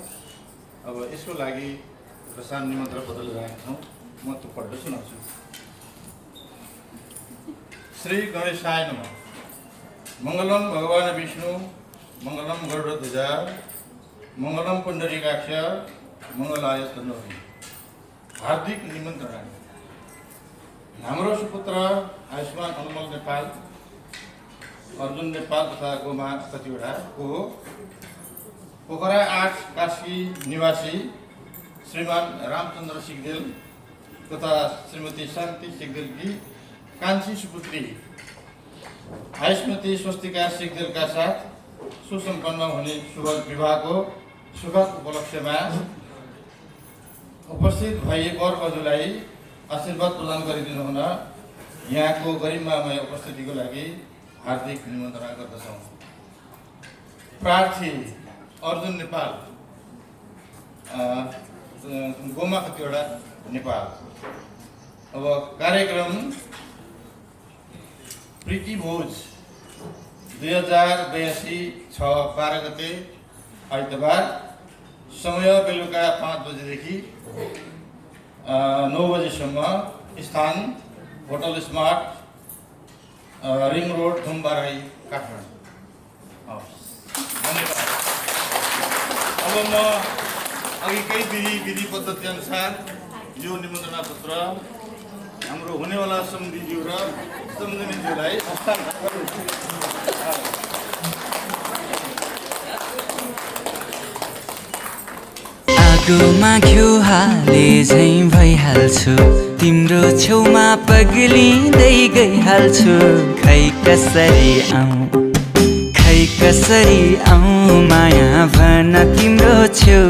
अब यसको लागि एउटा सानो निमन्त्रण पत्र लगाएका छौँ। म त्यो पढ्दै सुनाउँछु। श्री गणेशाय नमः। मङ्गलम भगवान् विष्णु, मङ्गलम गरुडध्वज, मङ्गलम पुण्डरीकाक्ष, मङ्गलाय तनोहरि। हार्दिक निमन्त्रणा। हाम्रो सुपुत्र आयुष्मान अनुमल नेपाल, अर्जुन नेपाल तथा गोमा कतिवटा को पोखरा 8 काशी निवासी श्रीमान रामचन्द्र सिगदेल तथा श्रीमती शान्ति सिगदेलकी कान्छी सुपुत्री आयुष्मती स्वस्तिका सिगदेलका साथ सुसम्पन्न हुने शुभ विवाहको सुखद उपलक्ष्यमा उपस्थित भई वर वधुलाई आशीर्वाद प्रदान गरिदिनु हुन यहाँको गरिमामय उपस्थितिको लागि हार्दिक निमन्त्रणा गर्दछौँ। प्रार्थी अर्जुन नेपाल, गोमा कतिवटा नेपाल। अब कार्यक्रम प्रीति भोज 2082 6/12 गते आइतबार, समय बेलुका 5 बजेदेखि 9 बजेसम्म, स्थान hotel smart, ring road, Thumbarahi, Kathmandu. धन्यवाद। अब म अघिकै विधि पद्धति अनुसार यो निमन्त्रणा पत्र हाम्रो हुनेवाला सम्धिज्यू र सम्झिनेज्यूलाई हस्तान्तरण गर्छु। आगोमा घिउ हाले झैँ भइहाल्छु, तिम्रो छेउमा पग्लिँदै गइहाल्छु। खै कसरी आउँ माया भन तिम्रो छेउ,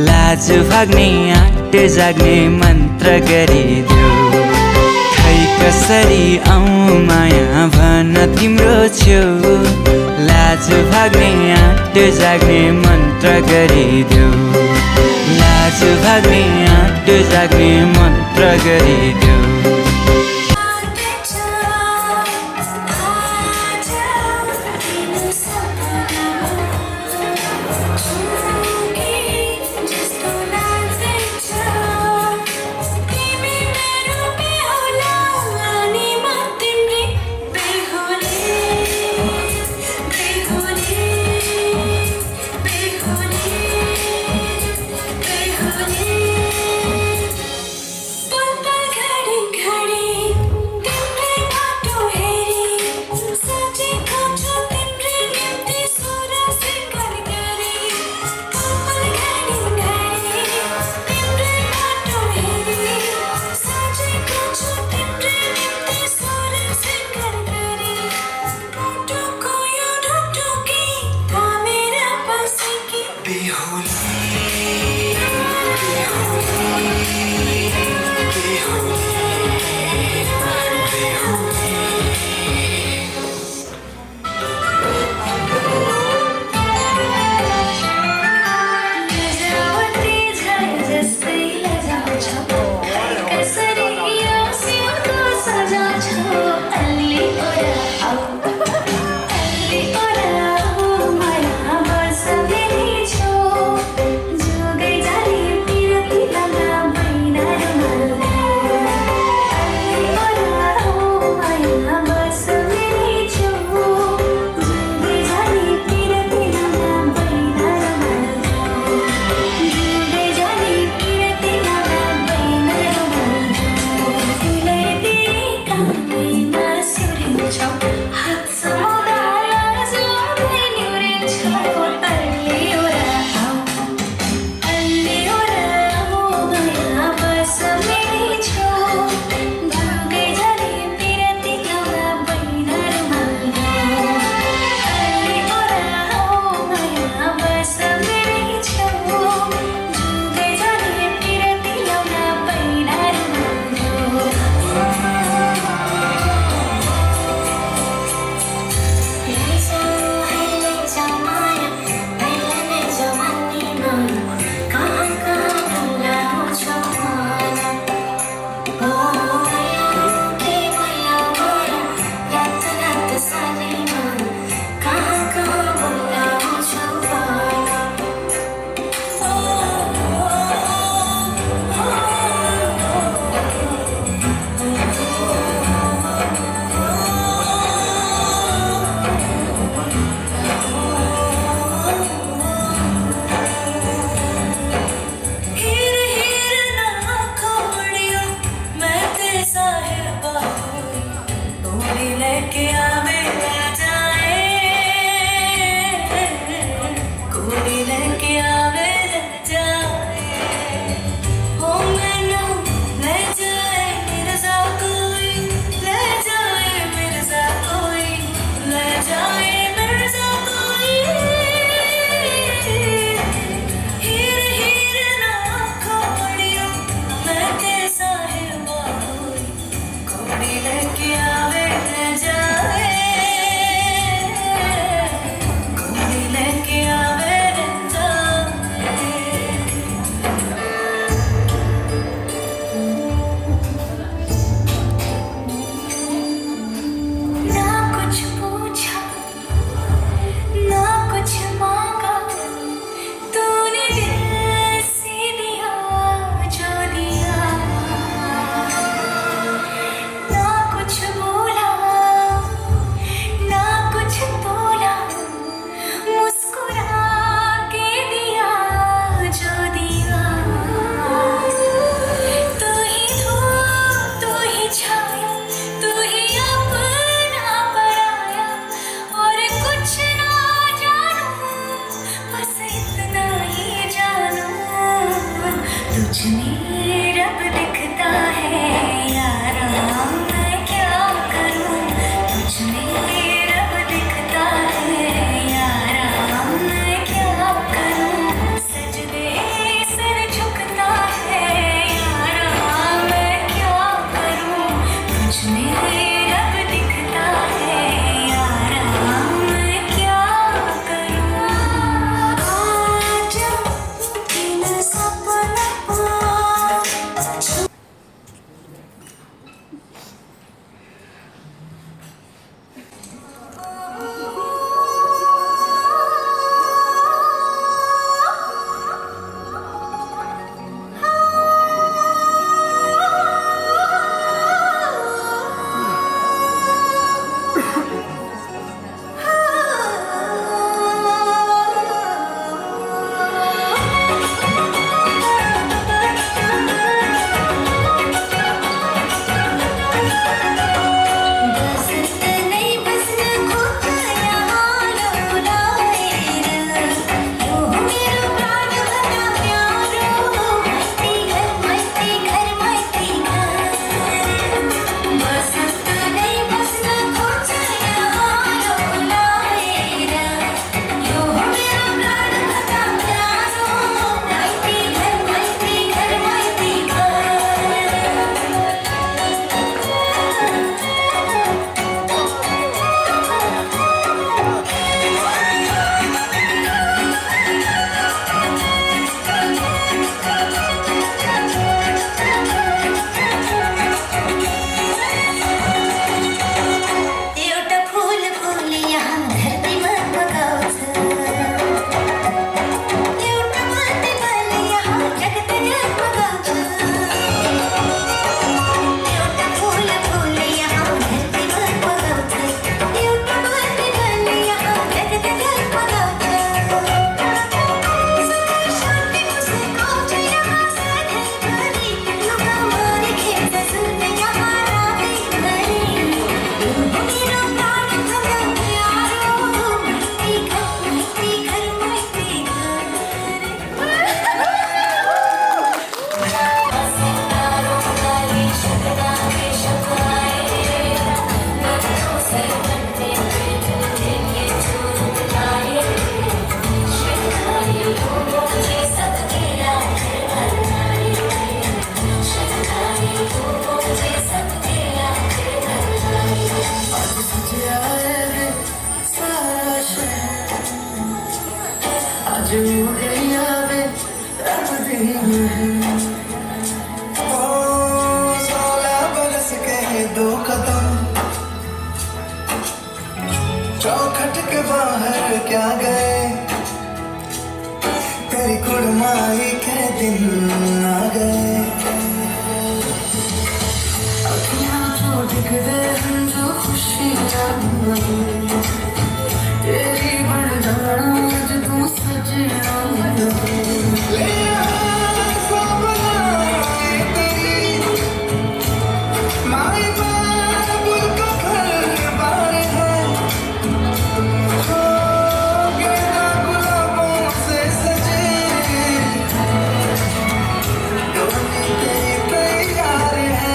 लाज भाग्ने आँट जाग्ने मन्त्र गरिदेऊ। खै कसरी आउँ माया भन तिम्रो छेउ, लाज भाग्ने आँट जाग्ने मन्त्र गरिदेऊ। लाज भाग्ने आँट जाग्ने मन्त्र गरिदेऊ। आज हो गई आवे रब दी महल। ओ 16 बरस के 2 कदम चौखट के बाहर क्या गए, तेरी कुड़माई के दिन आ गए। अखियाँ जो दिख दे जो खुशियाँ तेरी बन जाना आज तू सजना ले आ सावधानी तेरी माई बाबुल का घर बार है। हो गेंदा गुलाबों से सजे डोली तेरी तैयार है।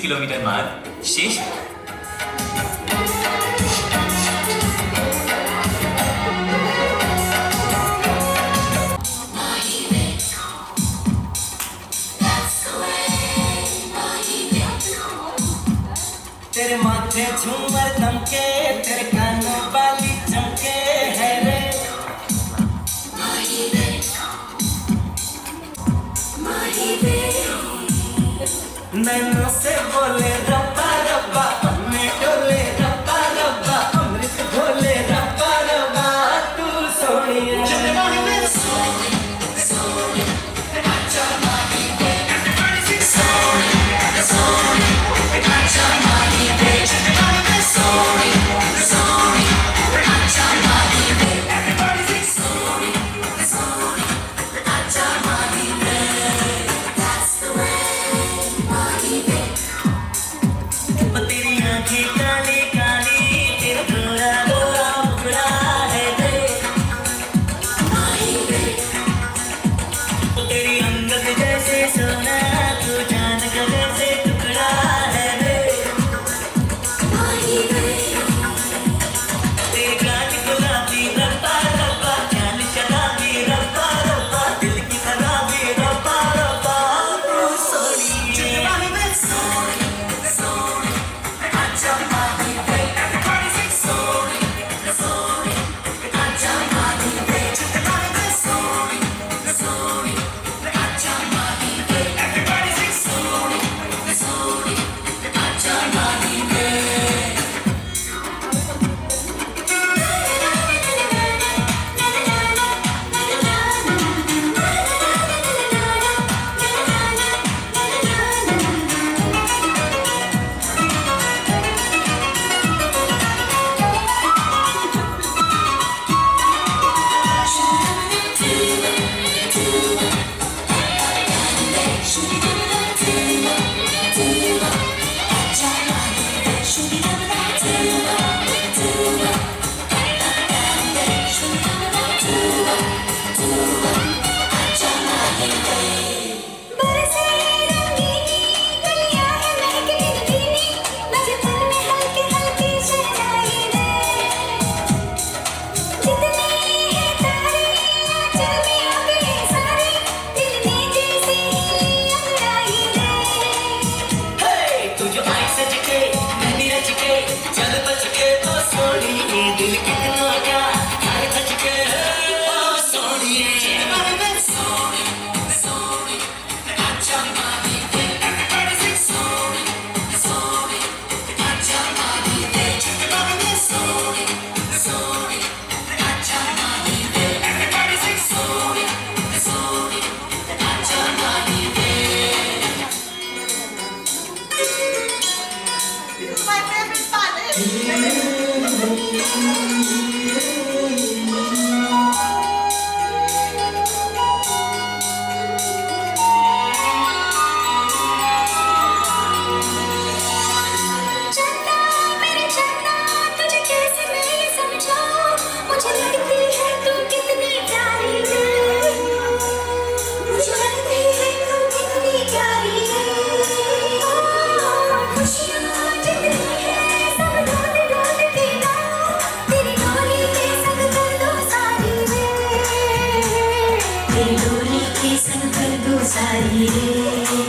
किलोमीटर मार्ग शेष है। तेरे माथे झूमर दमके तेरे कानों वाली चमके है रे। नैनों से बोले रब्बा रब्बा अपने डोले रब्बा रब्बा अमृत भोले रब्बा रब्बा तू सोनिया। डोरी के संकर दो सारी रे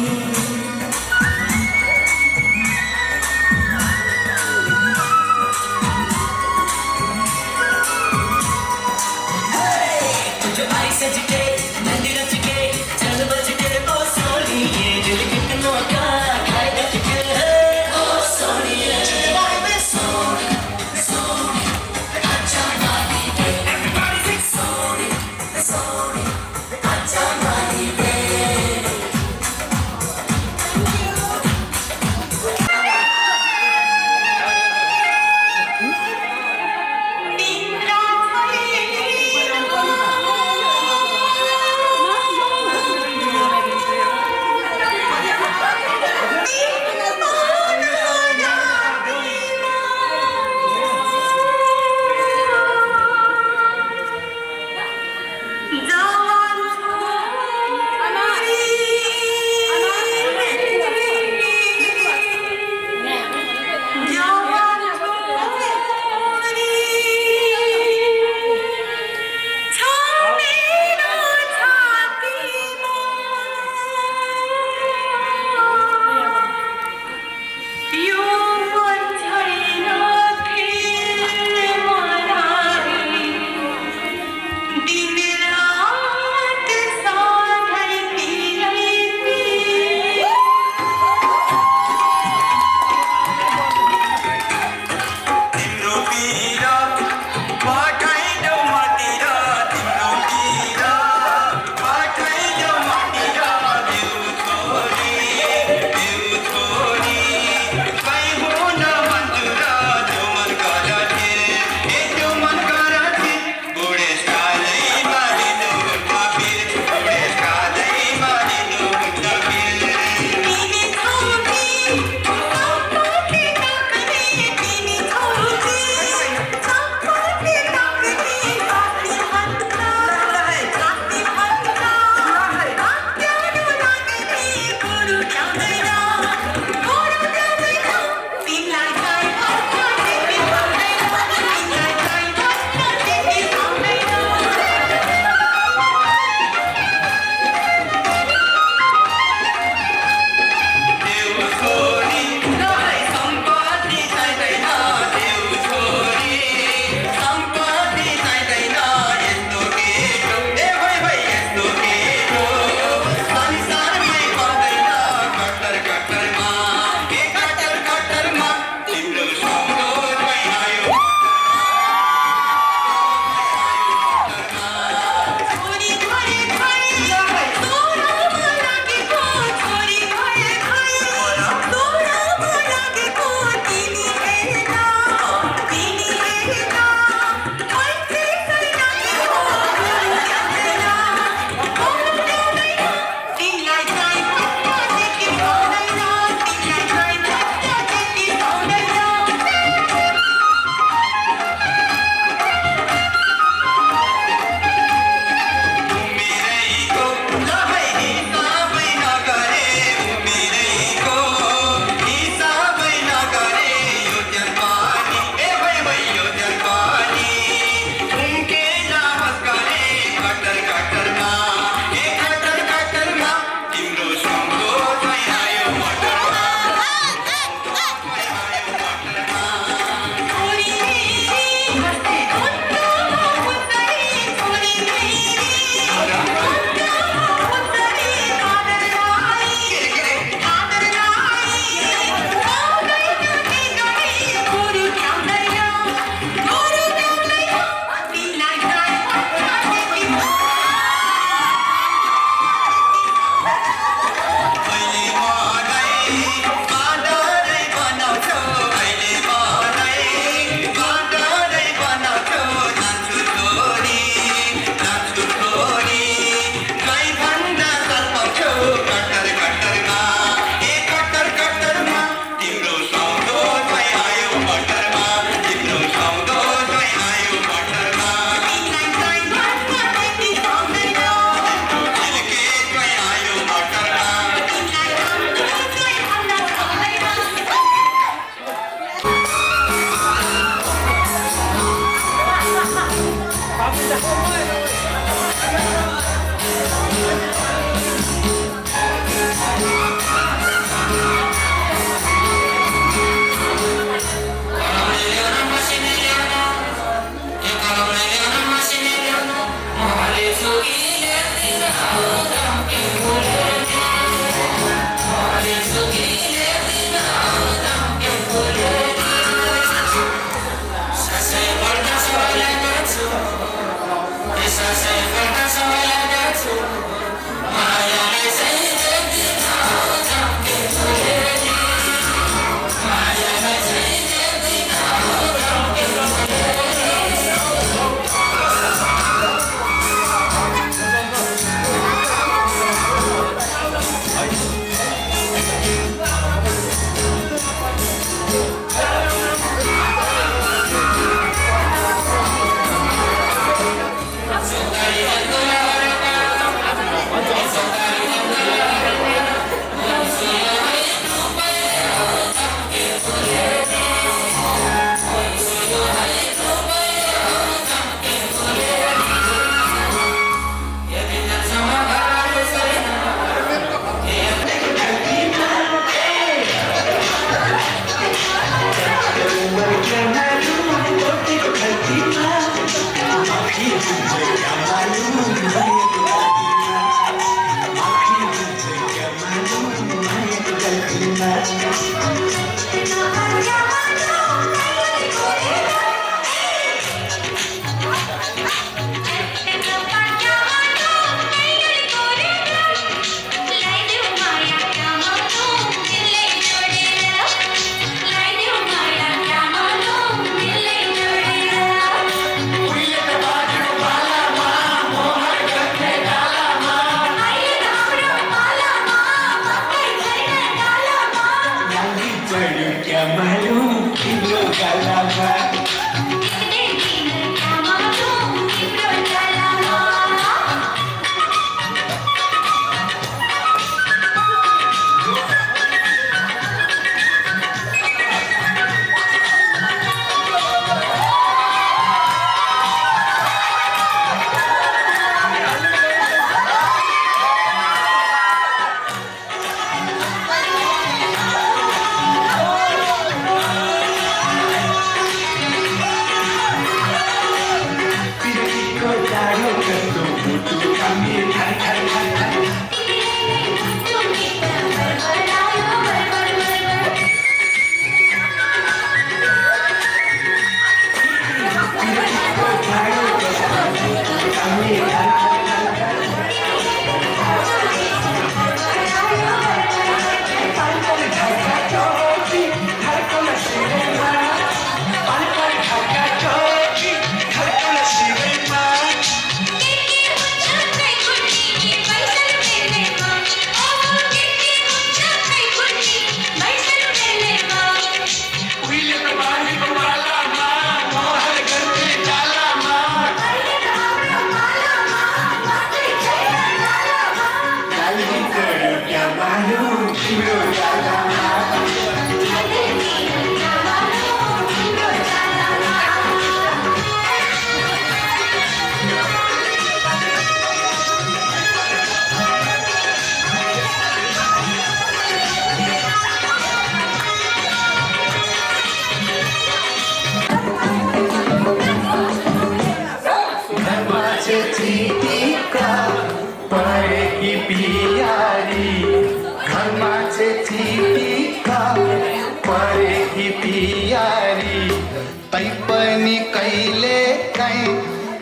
तैपनि कहिले काहीँ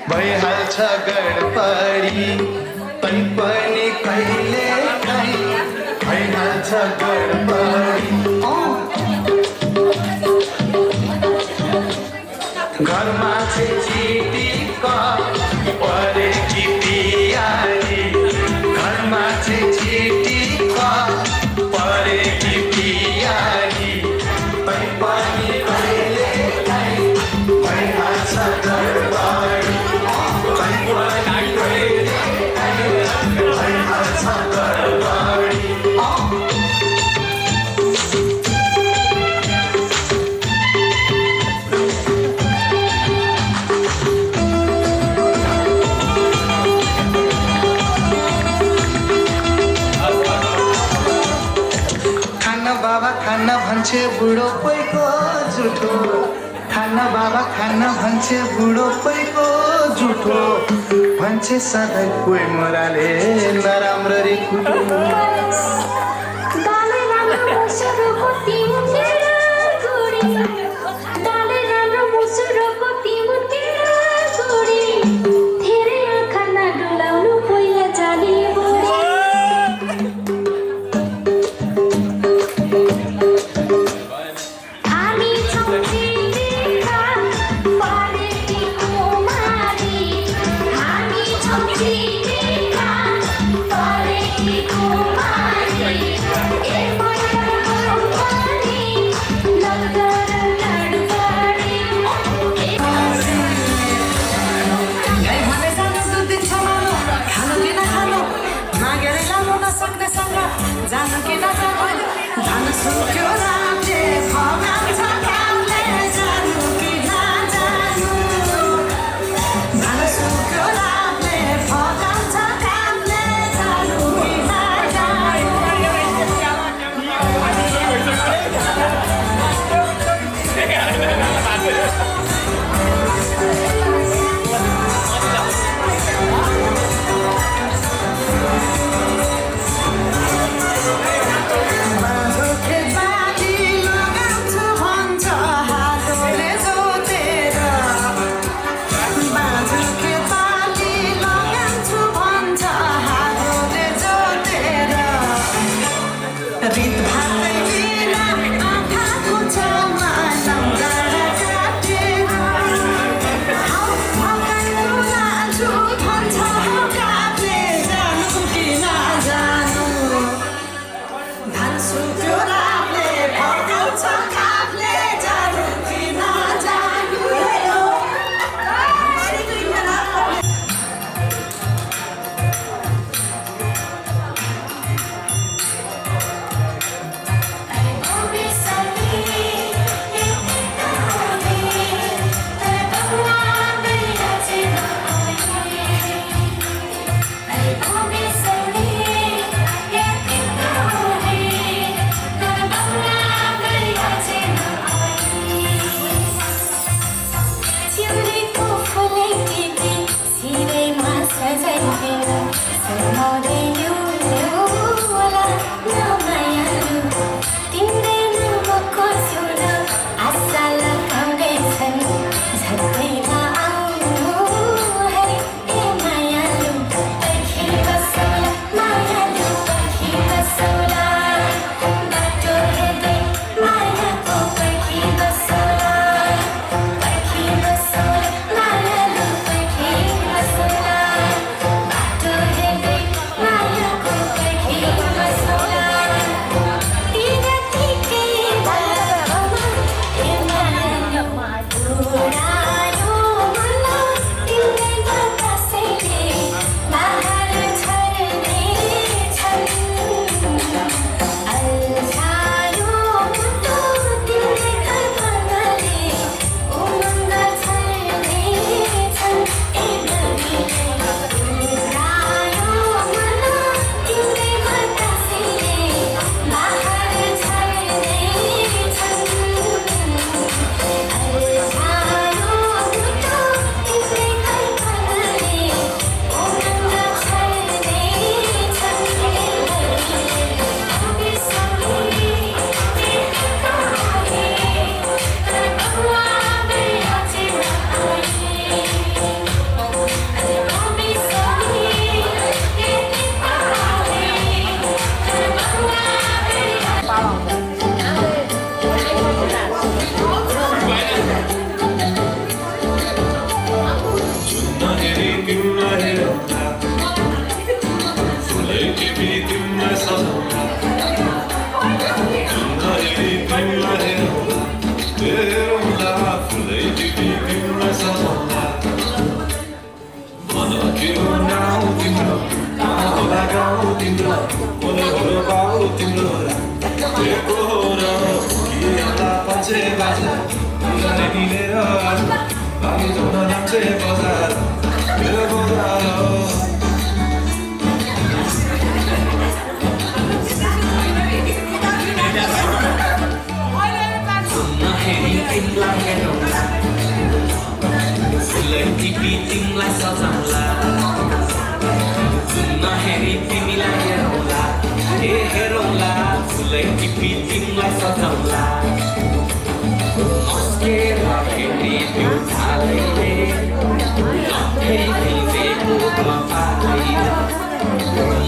भइहाल्छ गडबडी तैपनि कहिले काहीँ भइहाल्छ गडबडी घरमा चाहिँ चिटिक्क परेकी पियारी घरमा चाहिँ चिटिक्क परेकी पियारी तैपनि कहिले काहीँ भइहाल्छ गडबडी तैपनि कहिले काहीँ भइहाल्छ गडबडी भन्छे बुढो पैको जुठो खाना बाबा खाना भन्छे बुढो पैको जुठो भन्छे सधैँ कोही मोराले नराम्ररी कुटो दाले राम्रो मुसुरोको तिम्रो गोडी दाले राम्रो मुसुरोको तिम्रो गोडी धेरै आँखा नडुलाउनु पहिला जाने हामी छौँ चिटिका पारेको मारी हामी छौँ चिटिका पारेको मारी जानु कि नजानु जानु सुक्यो रामले भगाउँछ कामले जानु कि नजानु जानु सुक्यो रामले भगाउँछ कामले जानु कि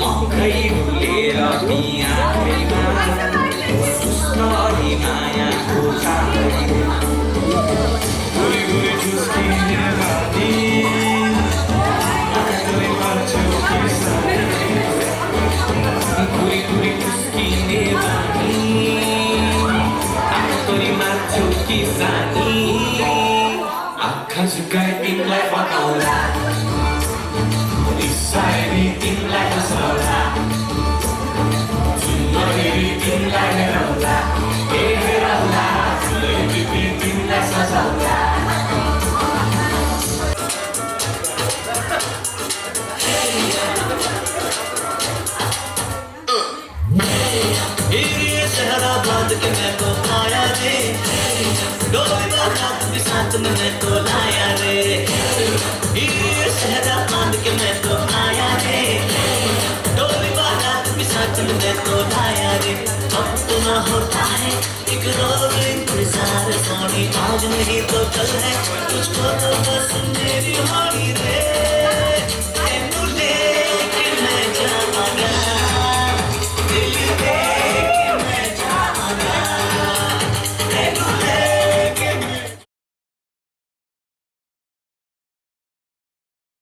मकै भुलेर बिहाकैमा सुस्तरी मायाको साथैमा गुरी गुरी ठुस्किने बानी आँखाले मान्छौ कि सानी गुरी गुरी ठुस्किने बानी आँखाले मान्छौ कि सानी आँखा झुकाइ तिमीलाई फकाउला रिसाएरी तिमीलाई हँसाउला सुन्दरी तिमीलाई हेरौला ए हेरौला फुलै टिपी तिमीलाई सजाउला शहराबाद के मैं तो आया रे डोली बारात के साथ में मैं तो लाया रे शहराबाद के मैं तो आया रे डोली बारात के साथ में मैं तो लाया रे अब तो ना होता है एक रोज इंतजार सोनी आज नहीं तो कल है तुझको तो बस मेरी होनी रे